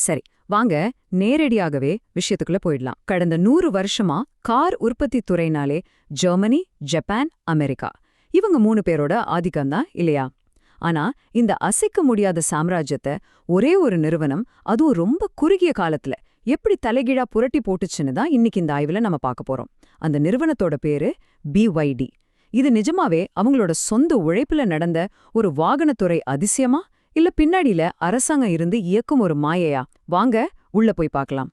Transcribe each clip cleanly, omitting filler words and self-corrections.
சரி, வாங்க நேரடியாகவே விஷயத்துக்குள்ள போயிடலாம். கடந்த 100 வருஷமா கார் உற்பத்தி துறைனாலே ஜெர்மனி, ஜப்பான், அமெரிக்கா இவங்க 3 பேரோட ஆதிக்கம்தான் இல்லையா? ஆனா இந்த அசைக்க முடியாத சாம்ராஜ்யத்தை ஒரே ஒரு நிறுவனம், அதுவும் ரொம்ப குறுகிய காலத்துல எப்படி தலைகீழா புரட்டி போட்டுச்சுன்னு தான் இன்னைக்கு இந்த ஆய்வுல நம்ம பார்க்க போறோம். அந்த நிறுவனத்தோட பேரு BYD. இது நிஜமாவே அவங்களோட சொந்த உழைப்புல நடந்த ஒரு வாகனத்துறை அதிசயமா, இல்ல பின்னாடியில அரசாங்கம் இருந்து இயக்கும் ஒரு மாயையா? வாங்க உள்ள போய் பார்க்கலாம்.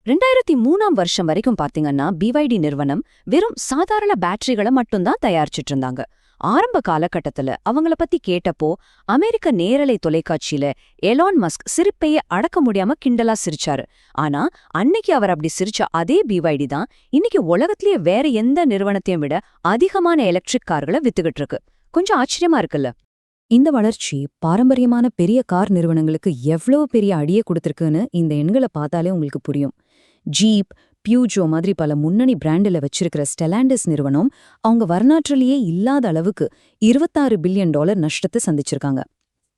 2003ஆம் வருஷம் வரைக்கும் பாத்தீங்கன்னா BYD நிறுவனம் வெறும் சாதாரண பேட்டரிகளை மட்டும்தான் தயாரிச்சிட்டு இருந்தாங்க. ஆரம்ப காலகட்டத்துல அவங்கள பத்தி கேட்டப்போ அமெரிக்க நேரலை தொலைக்காட்சியில எலான் மஸ்க் சிரிப்பையே அடக்க முடியாம கிண்டலா சிரிச்சாரு. ஆனா அன்னைக்கு அவர் அப்படி சிரிச்ச அதே BYD தான் இன்னைக்கு உலகத்திலேயே வேற எந்த நிறுவனத்தையும் விட அதிகமான எலக்ட்ரிக் கார்களை வித்துக்கிட்டு இருக்கு. கொஞ்சம் ஆச்சரியமா இருக்குல்ல? இந்த வளர்ச்சி பாரம்பரியமான பெரிய கார் நிறுவனங்களுக்கு எவ்வளவு பெரிய அடியை கொடுத்திருக்குன்னு இந்த எண்களை பார்த்தாலே உங்களுக்கு புரியும். ஜீப், பியூஜோ மாதிரி பல முன்னணி பிராண்டில் வச்சிருக்கிற ஸ்டெலாண்டஸ் நிறுவனம் அவங்க வரலாற்றிலேயே இல்லாத அளவுக்கு $26 பில்லியன் நஷ்டத்தை சந்திச்சிருக்காங்க.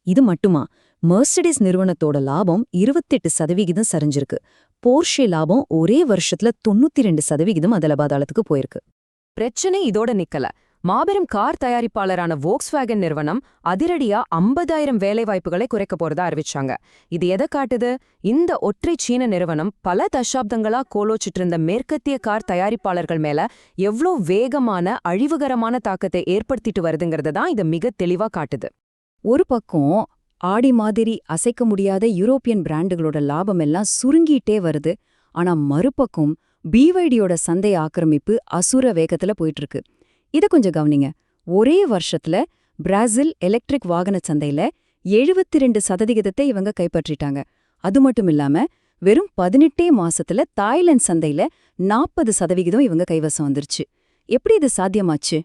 இது மட்டுமா, மெர்சிடிஸ் நிறுவனத்தோட லாபம் 28% சரிஞ்சிருக்கு. போர்ஷே லாபம் ஒரே வருஷத்துல 92% அதுல பாதாளத்துக்கு போயிருக்கு. பிரச்சனை இதோட நிக்கல. மாபெரும் கார் தயாரிப்பாளரான வோக்ஸ்வேகன் நிறுவனம் அதிரடியா 50,000 வேலைவாய்ப்புகளை குறைக்க போறதா அறிவிச்சாங்க. இது எதை காட்டுது? இந்த ஒற்றை சீன நிறுவனம் பல தசாப்தங்களா கோலோச்சிட்டு இருந்த மேற்கத்திய கார் தயாரிப்பாளர்கள் மேல எவ்வளோ வேகமான அழிவுகரமான தாக்கத்தை ஏற்படுத்திட்டு வருதுங்கிறத தான் இதை மிக தெளிவா காட்டுது. ஒரு பக்கம் ஆடி மாதிரி அசைக்க முடியாத யூரோப்பியன் பிராண்டுகளோட லாபம் எல்லாம் சுருங்கிட்டே வருது. ஆனா மறுபக்கம் BYDயோட சந்தை ஆக்கிரமிப்பு அசுர வேகத்துல போயிட்டு இருக்கு. இத கொஞ்சம் கவனிங்க. ஒரே வருஷத்துல பிராசில் எலக்ட்ரிக் வாகன சந்தையில 72% இவங்க கைப்பற்றிட்டாங்க. அது மட்டும் இல்லாம வெறும் 18 மாசத்துல தாய்லாந்து சந்தையில 40% இவங்க கைவசம் வந்துருச்சு. எப்படி இது சாத்தியமாச்சு?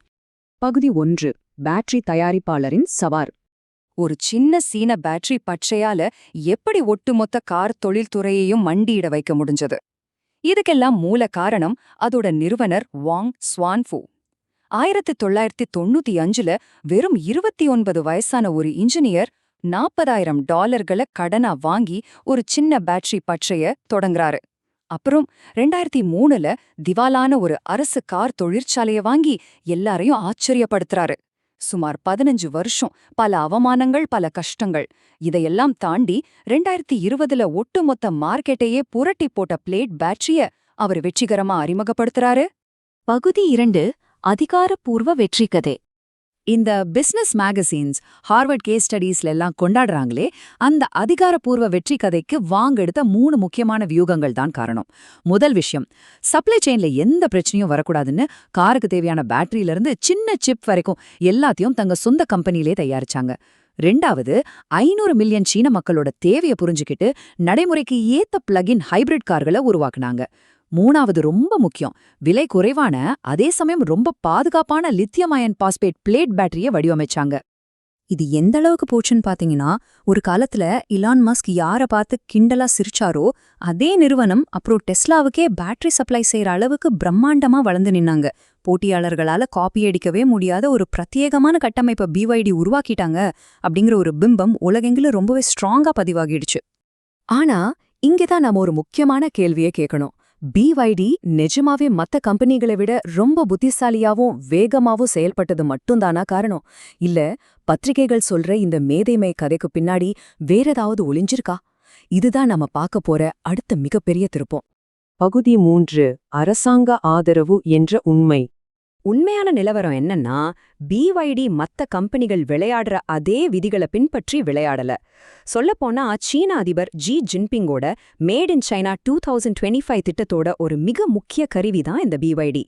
பகுதி 1. பேட்டரி தயாரிப்பாளரின் சவார். ஒரு சின்ன சீன பேட்டரி பட்சையால எப்படி ஒட்டுமொத்த கார் தொழில்துறையையும் மண்டியிட வைக்க முடிஞ்சது? இதுக்கெல்லாம் மூல காரணம் அதோட நிறுவனர் வாங் ஸ்வான்ஃபு. 1995ல வெறும் 29 வயசான ஒரு இன்ஜினியர் $40,000 கடனா வாங்கி ஒரு சின்ன பேட்டரி பட்றைய தொடங்குறாரு. அப்புறம் 2003ல திவாலான ஒரு அரசு கார் தொழிற்சாலைய வாங்கி எல்லாரையும் ஆச்சரியப்படுத்துறாரு. சுமார் 15 வருஷம், பல அவமானங்கள், பல கஷ்டங்கள். இதையெல்லாம் தாண்டி 2020ல ஒட்டுமொத்த மார்க்கெட்டையே புரட்டி போட்ட பிளேட் பேட்டரிய அவர் வெற்றிகரமா அறிமுகப்படுத்துறாரு. பகுதி 2. அதிகாரப்பூர்வ வெற்றி கதை. இந்த பிசினஸ் மேகசின்ஸ், ஹார்வர்ட் கேஸ் ஸ்டடீஸ்ல எல்லாம் கொண்டாடுறாங்களே, அந்த அதிகாரப்பூர்வ வெற்றி கதைக்கு வாங்க எடுத்த 3 முக்கியமான வியூகங்கள் தான் காரணம். முதல் விஷயம், சப்ளை செயின்ல எந்த பிரச்சனையும் வரக்கூடாதுன்னு காருக்கு தேவையான பேட்டரியிலிருந்து சின்ன சிப் வரைக்கும் எல்லாத்தையும் தங்க சொந்த கம்பெனிலே தயாரிச்சாங்க. 2வது, 500 மில்லியன் சீன மக்களோட தேவையை புரிஞ்சுக்கிட்டு நடைமுறைக்கு ஏத்த பிளக்-இன் ஹைபிரிட் கார்களை உருவாக்குனாங்க. 3வது ரொம்ப முக்கியம், விலை குறைவான அதே சமயம் ரொம்ப பாதுகாப்பான லித்தியம் அயன் பாஸ்பேட் பிளேட் பேட்டரியை வடிவமைச்சாங்க. இது எந்த அளவுக்கு போச்சுன்னு பாத்தீங்கன்னா, ஒரு காலத்துல இலான் மஸ்க் யார பார்த்து கிண்டலா சிரிச்சாரோ அதே நிறுவனம் அப்புறம் டெஸ்லாவுக்கே பேட்டரி சப்ளை செய்யற அளவுக்கு பிரம்மாண்டமா வளர்ந்து நின்னாங்க. போட்டியாளர்களால காப்பி அடிக்கவே முடியாத ஒரு பிரத்யேகமான கட்டமைப்பை BYD உருவாக்கிட்டாங்க அப்படிங்கிற ஒரு பிம்பம் உலகெங்கிலும் ரொம்பவே ஸ்ட்ராங்கா பதிவாகிடுச்சு. ஆனா இங்கதான் நாம ஒரு முக்கியமான கேள்வியை கேட்கணும். BYD நிஜமாவே மத்த கம்பெனிகளை விட ரொம்ப புத்திசாலியாவும் வேகமாவும் செயல்பட்டது மட்டும்தானா காரணம்? இல்ல பத்திரிகைகள் சொல்ற இந்த மேதைமை கதைக்கு பின்னாடி வேறேதாவது ஒளிஞ்சிருக்கா? இதுதான் நம்ம பார்க்க போற அடுத்த மிகப்பெரிய திருப்பம். பகுதி 3. அரசாங்க ஆதரவு என்ற உண்மை. உண்மையான நிலவரம் என்னன்னா, BYD மத்த கம்பெனிகள் விளையாடுற அதே விதிகளை பின்பற்றி விளையாடல. சொல்லப்போனா சீன அதிபர் ஜி ஜின்பிங்கோட மேட் இன் சைனா 2025 திட்டத்தோட ஒரு மிக முக்கிய கருவி தான் இந்த BYD.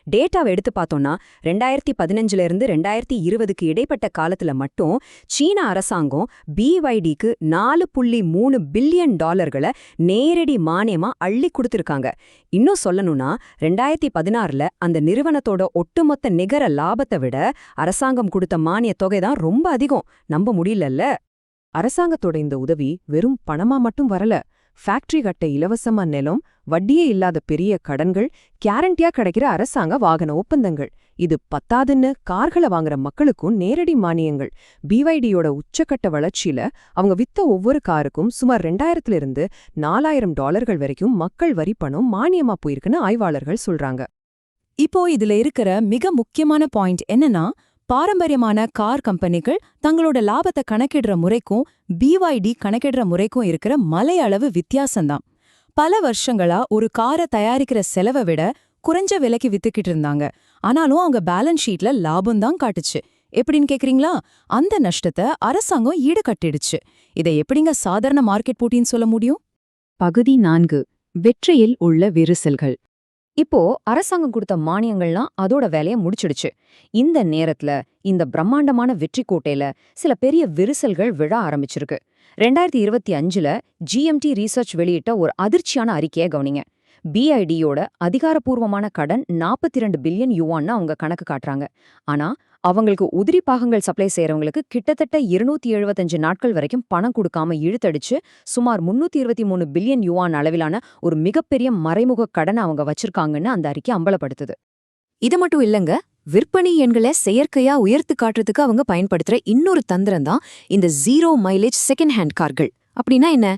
டேட்டாவை எடுத்து பார்த்தோம்னா 2015 இருந்து 2020க்கு இடைப்பட்ட காலத்துல மட்டும் சீன அரசாங்கம் BYDக்கு $4.3 பில்லியன் நேரடி மானியமா அள்ளி கொடுத்திருக்காங்க. இன்னும் சொல்லணும்னா 2016ல அந்த நிறுவனத்தோட ஒட்டுமொத்த நிகர லாபத்தை விட அரசாங்கம் கொடுத்த மானிய தொகை தான் ரொம்ப அதிகம். நம்ப முடியலல்ல? அரசாங்கத்தோட இந்த உதவி வெறும் பணமா மட்டும் வரல, ஃபேக்டரி கட்ட இலவசமா நிலம், வட்டியே இல்லாத பெரிய கடன்கள், கேரண்டியா கிடைக்கிற அரசாங்க வாகன ஒப்பந்தங்கள். இது பத்தாதுன்னு கார்களை வாங்குற மக்களுக்கும் நேரடி மானியங்கள். பிவைடியோட உச்சக்கட்ட வளர்ச்சியில அவங்க வித்த ஒவ்வொரு காருக்கும் சுமார் 2000 இருந்து $4000 வரைக்கும் மக்கள் வரி பணம் மானியமா போயிருக்குன்னு ஆய்வாளர்கள் சொல்றாங்க. இப்போ இதுல இருக்கிற மிக முக்கியமான பாயிண்ட் என்னன்னா, பாரம்பரியமான கார் கம்பெனிகள் தங்களோட லாபத்தை கணக்கிடுற முறைக்கும் பிவைடி கணக்கிடுற முறைக்கும் இருக்கிற மலையளவு வித்தியாசம்தான். பல வருஷங்களா ஒரு காரை தயாரிக்கிற செலவை விட குறைஞ்ச விலைக்கு வித்துக்கிட்டு இருந்தாங்க. ஆனாலும் அவங்க பேலன்ஸ் ஷீட்ல லாபம் தான் காட்டுச்சு. எப்படின்னு கேக்குறீங்களா? அந்த நஷ்டத்தை அரசாங்கம் ஈடுகட்டிடுச்சு. இதை எப்படிங்க சாதாரண மார்க்கெட் போட்டின்னு சொல்ல முடியும்? பகுதி 4. வெற்றியில் உள்ள விரிசல்கள். இப்போ அரசாங்கம் கொடுத்த மானியங்கள்லாம் அதோட வேலையை முடிச்சிடுச்சு. இந்த நேரத்துல இந்த பிரம்மாண்டமான வெற்றி கோட்டையில சில பெரிய விரிசல்கள் விழ ஆரம்பிச்சிருக்கு. 2025ல GMT ரீசர்ச் வெளியிட்ட ஒரு அதிர்ச்சியான அறிக்கையை கவனிங்க. பிஐடியோட அதிகாரப்பூர்வமான கடன் 42 பில்லியன் யுவான்னு அவங்க கணக்கு காட்டுறாங்க. ஆனா அவங்களுக்கு உதிரி பாகங்கள் சப்ளை செய்யறவங்களுக்கு கிட்டத்தட்ட 275 நாட்கள் வரைக்கும் பணம் கொடுக்காம இழுத்தடிச்சு சுமார் 323 பில்லியன் யுவான் அளவிலான ஒரு மிகப்பெரிய மறைமுக கடனை அவங்க வச்சிருக்காங்கன்னு அந்த அறிக்கை அம்பலப்படுத்துது. இது மட்டும் இல்லங்க, விற்பனை எண்களை செயற்கையா உயர்த்து காட்டுறதுக்கு அவங்க பயன்படுத்துற இன்னொரு தந்திரம் தான் இந்த 0 மைலேஜ் செகண்ட் ஹேண்ட் கார்கள். அப்படின்னா என்ன?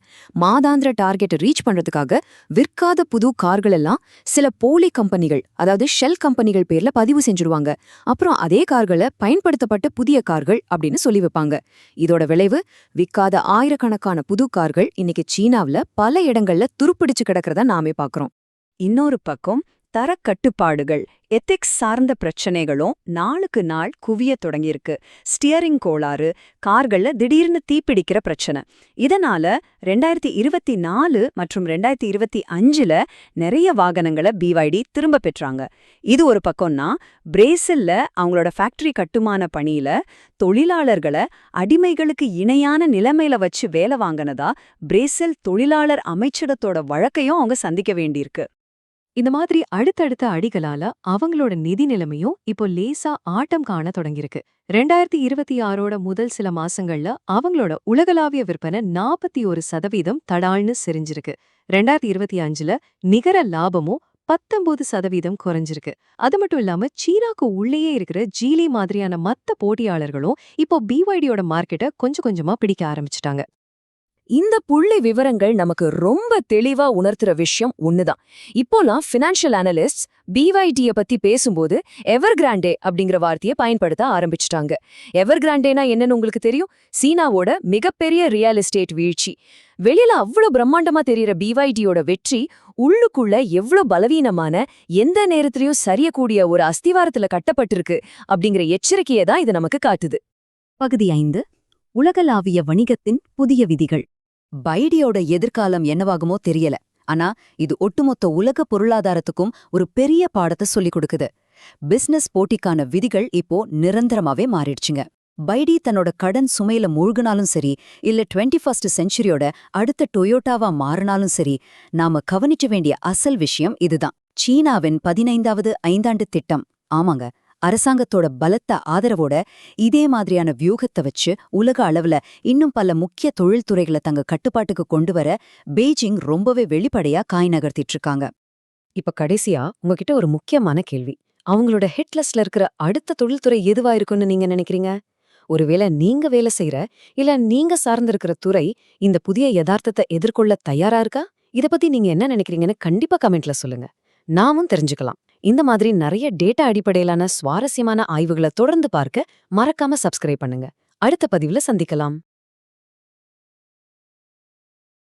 மாதாந்திர டார்கெட்டை ரீச் பண்றதுக்காக விற்காத புது கார்கள் எல்லாம் சில போலி கம்பெனிகள், அதாவது ஷெல் கம்பெனிகள் பேர்ல பதிவு செஞ்சுடுவாங்க. அப்புறம் அதே கார்களை பயன்படுத்தப்பட்ட புதிய கார்கள் அப்படின்னு சொல்லி வைப்பாங்க. இதோட விளைவு, விற்காத ஆயிரக்கணக்கான புது கார்கள் இன்னைக்கு சீனாவுல பல இடங்கள்ல துருப்பிடிச்சு கிடக்கிறத நாமே பாக்குறோம். இன்னொரு பக்கம் தரக்கட்டுப்பாடுகள், எத்திக்ஸ் சார்ந்த பிரச்சனைகளும் நாளுக்கு நாள் குவிய தொடங்கியிருக்கு. ஸ்டியரிங் கோளாறு, கார்கள்ல திடீர்னு தீப்பிடிக்கிற பிரச்சனை. இதனால 2024 மற்றும் 2025ல நிறைய வாகனங்களை பிவைடி திரும்ப பெற்றாங்க. இது ஒரு பக்கம்னா, பிரேசில்ல அவங்களோட ஃபேக்டரி கட்டுமான பணியில தொழிலாளர்களை அடிமைகளுக்கு இணையான நிலைமையில வச்சு வேலை வாங்கினதா பிரேசில் தொழிலாளர் அமைச்சரத்தோட வழக்கையும் அவங்க சந்திக்க வேண்டியிருக்கு. இந்த மாதிரி அடுத்தடுத்த அடிகளால அவங்களோட நிதி நிலைமையும் இப்போ லேசா ஆட்டம் காண தொடங்கியிருக்கு. 2026ஓட முதல் சில மாசங்கள்ல அவங்களோட உலகளாவிய விற்பனை 41% தடால்னு செறிஞ்சிருக்கு. 2025ல நிகர லாபமும் 19% குறைஞ்சிருக்கு. அது மட்டும் இல்லாம சீனாக்கு உள்ளேயே இருக்கிற ஜீலி மாதிரியான மத்த போட்டியாளர்களும் இப்போ பிவைடியோட மார்க்கெட்டை கொஞ்சம் கொஞ்சமா பிடிக்க ஆரம்பிச்சிட்டாங்க. இந்த புள்ளி விவரங்கள் நமக்கு ரொம்ப தெளிவா உணர்த்துற விஷயம் ஒண்ணுதான். இப்போலாம் ஃபினான்ஷியல் அனலிஸ்ட்ஸ் பிவைடியை பத்தி பேசும்போது எவர்கிராண்டே அப்படிங்கிற வார்த்தையை பயன்படுத்த ஆரம்பிச்சிட்டாங்க. எவர்கிராண்டேனா என்னன்னு உங்களுக்கு தெரியும்? சீனாவோட மிகப்பெரிய ரியல் எஸ்டேட் வீழ்ச்சி. வெளியில அவ்வளவு பிரம்மாண்டமா தெரியற பிவைடியோட வெற்றி உள்ளுக்குள்ள எவ்வளவு பலவீனமான, எந்த நேரத்திலையும் சரியக்கூடிய ஒரு அஸ்திவாரத்துல கட்டப்பட்டிருக்கு அப்படிங்கிற எச்சரிக்கையை தான் இது நமக்கு காட்டுது. பகுதி 5. உலகளாவிய வணிகத்தின் புதிய விதிகள். பைடியோட எதிர்காலம் என்னவாகுமோ தெரியல. ஆனா இது ஒட்டுமொத்த உலக பொருளாதாரத்துக்கும் ஒரு பெரிய பாடத்தை சொல்லிக் கொடுக்குது. பிசினஸ் போட்டிக்கான விதிகள் இப்போ நிரந்தரமாவே மாறிடுச்சுங்க. பைடி தன்னோட கடன் சுமையில மூழ்கினாலும் சரி, இல்ல 21st செஞ்சுரியோட அடுத்த டொயோட்டாவா மாறினாலும் சரி, நாம கவனிக்க வேண்டிய அசல் விஷயம் இதுதான். சீனாவின் 15வது ஐந்தாண்டு திட்டம், ஆமாங்க, அரசாங்கத்தோட பலத்த ஆதரவோட இதே மாதிரியான வியூகத்தை வச்சு உலக அளவுல இன்னும் பல முக்கிய தொழில்துறைகளை தங்க கட்டுப்பாட்டுக்கு கொண்டு வர பெய்ஜிங் ரொம்பவே வெளிப்படையா காய் நகர்த்திட்டு இருக்காங்க. இப்ப கடைசியா உங்ககிட்ட ஒரு முக்கியமான கேள்வி. அவங்களோட ஹிட் லிஸ்ட்ல இருக்கிற அடுத்த தொழில்துறை எதுவா இருக்குன்னு நீங்க நினைக்கிறீங்க? ஒருவேளை நீங்க வேலை செய்யற இல்ல நீங்க சார்ந்திருக்கிற துறை இந்த புதிய யதார்த்தத்தை எதிர்கொள்ள தயாரா இருக்கா? இத பத்தி நீங்க என்ன நினைக்கிறீங்கன்னு கண்டிப்பா கமெண்ட்ல சொல்லுங்க. நாமும் தெரிஞ்சுக்கலாம். இந்த மாதிரி நிறைய டேட்டா அடிப்படையிலான சுவாரஸ்யமான ஆய்வுகளை தொடர்ந்து பார்க்க மறக்காம சப்ஸ்கிரைப் பண்ணுங்க. அடுத்த பதிவுல சந்திக்கலாம்.